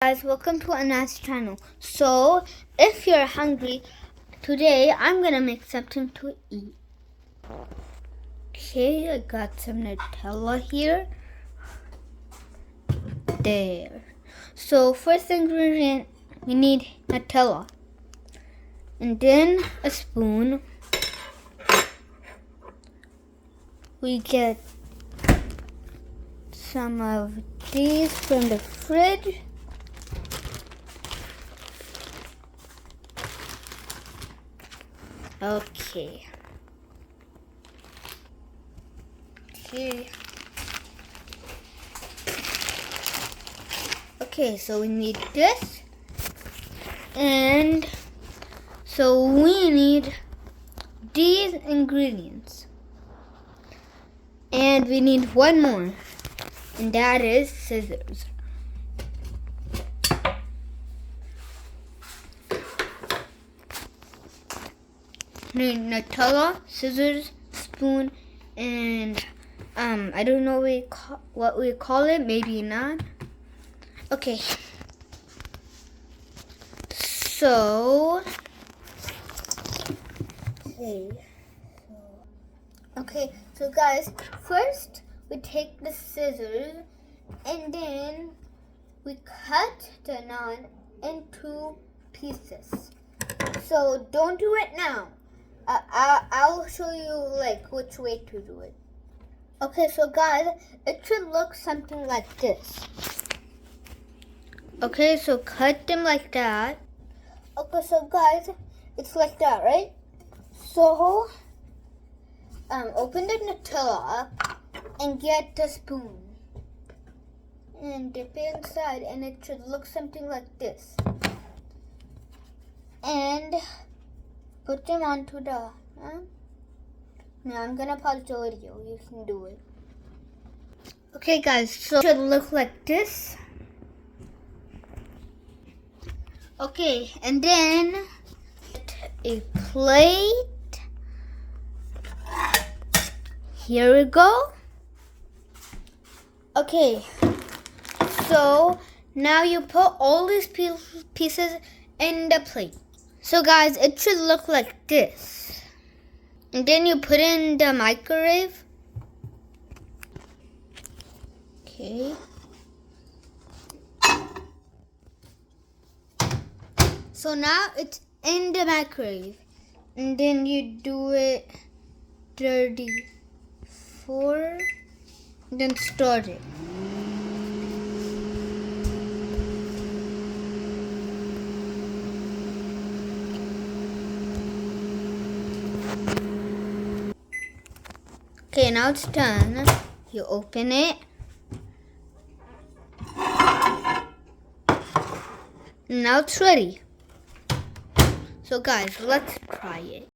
Guys, welcome to Anaya's channel. So, if you're hungry, today I'm gonna make something to eat. Okay, I got some Nutella here. There. So, first ingredient, we need Nutella. And then a spoon. We get some of these from the fridge. Okay. Okay, so we need this. And so we need these ingredients. And we need one more. And that is scissors. Need Nutella, scissors, spoon, and I don't know what we call it. Maybe not. Okay. So. Okay. So guys, first we take the scissors and then we cut the naan into pieces. So don't do it now. I'll show you which way to do it. Okay, so guys, it should look something like this. Okay, so cut them like that. Okay, so guys, it's like that, right? So, open the Nutella up and get the spoon. And dip it inside and it should look something like this. And put them onto the, now I'm gonna pause the video, you can do it. Okay guys, so it should look like this. Okay, and then a plate. Here we go. Okay, so now you put all these pieces in the plate. So guys, it should look like this. And then you put it in the microwave. Okay. So now it's in the microwave. And then you do it 34. Then start it. Okay, now it's done. You open it. Now it's ready. So guys, let's try it.